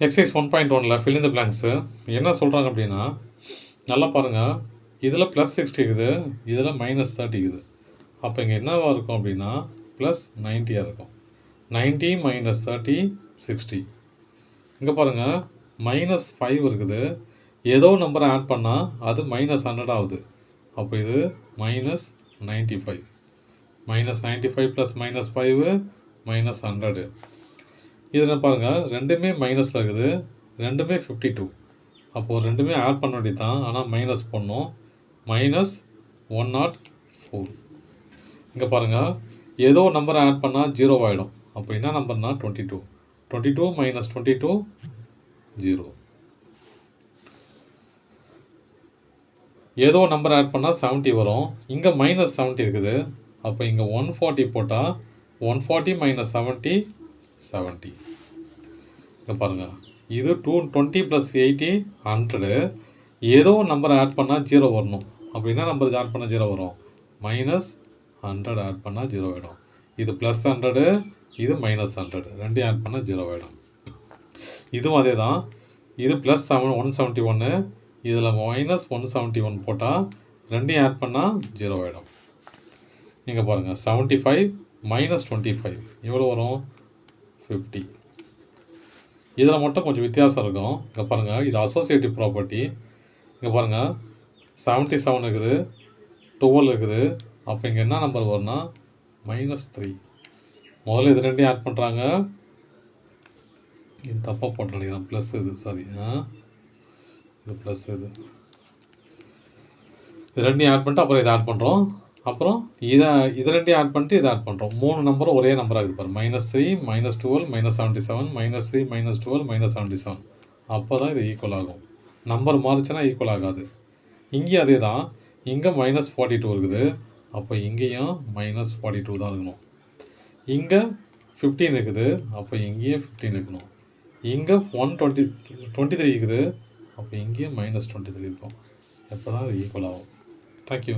Exercise 1.1ல் fill in the blanks என்ன சொல்கிறாங்க அப்படின்னா, நல்லா பாருங்கள், இதில் +60 இருக்குது, இதில் -30 இருக்குது. அப்போ இங்கே என்னவா இருக்கும் அப்படின்னா +90 இருக்கும். 90 - 30 60. இங்கே பாருங்கள், -5 இருக்குது, ஏதோ நம்பரை ஆட் பண்ணால் அது -100 ஆகுது. அப்போ இது -95. -95 + -5 -100. இதில் பாருங்கள், ரெண்டுமே மைனஸில் இருக்குது, ரெண்டுமே 52. அப்போது ரெண்டுமே ஆட் பண்ண வேண்டியது தான், ஆனால் மைனஸ் பண்ணோம். -104. இங்கே பாருங்கள், ஏதோ நம்பரை ஆட் பண்ணால் 0 ஆகிடும். அப்போ என்ன நம்பர்னா 22. 22 - 22 0. ஏதோ நம்பர் ஆட் பண்ணால் 70 வரும். இங்கே -70 இருக்குது. அப்போ இங்கே 140 போட்டால் 140 - 70 70. இங்கே பாருங்கள், இது 220 + 80 100. ஏதோ நம்பரை ஆட் பண்ணால் 0 வரணும். அப்போ என்ன நம்பர் ஆட் பண்ணால் 0 வரும்? -100 ஆட் பண்ணால் 0 ஆகிடும். இது +100, இது -100. ரெண்டையும் ஆட் பண்ணால் 0 ஆகிடும். இதுவும் அதே தான். இது +171, இதில் -171 போட்டால் ரெண்டையும் ஆட் பண்ணால் 0 ஆகிடும். இங்கே பாருங்கள், 75 - 25 எவ்வளோ வரும்? 50. இதில் மட்டும் கொஞ்சம் வித்தியாசம் இருக்கும். இங்கே பாருங்கள், இது அசோசியேட்டிவ் ப்ராப்பர்ட்டி. இங்கே பாருங்கள், 77 இருக்குது, 12 இருக்குது. அப்போ இங்கே என்ன நம்பர் வரும்னா -3. முதல்ல இது ரெண்டையும் ஆட் பண்ணுறாங்க. இது தப்பாக போட்டு நினைக்கிறேன், ப்ளஸ் இது, சாரி, இது ப்ளஸ் இது. இது ரெண்டையும் ஆட் பண்ணிட்டு அப்புறம் இதை ஆட் பண்ணுறோம். அப்புறம் இதை ரெண்டையும் ஆட் பண்ணிட்டு இதை ஆட் பண்ணுறோம். 3 நம்பரும் ஒரே நம்பராக இருக்குது பாரு. -3 -12 -77 -3 -12 -77. அப்போ தான் இது ஈக்குவல் ஆகும். நம்பர் மாறிச்சுன்னா ஈக்குவல் ஆகாது. இங்கேயும் அதே தான். இங்கே -42 இருக்குது. அப்போ இங்கேயும் -42 தான் இருக்கணும். இங்கே 15 இருக்குது. அப்போ இங்கேயும் 15 இருக்கணும். இங்கே 23 இருக்குது. அப்போ இங்கேயும் -23 இருக்கும். எப்போ தான் இது ஈக்குவல் ஆகும்? தேங்க்யூ.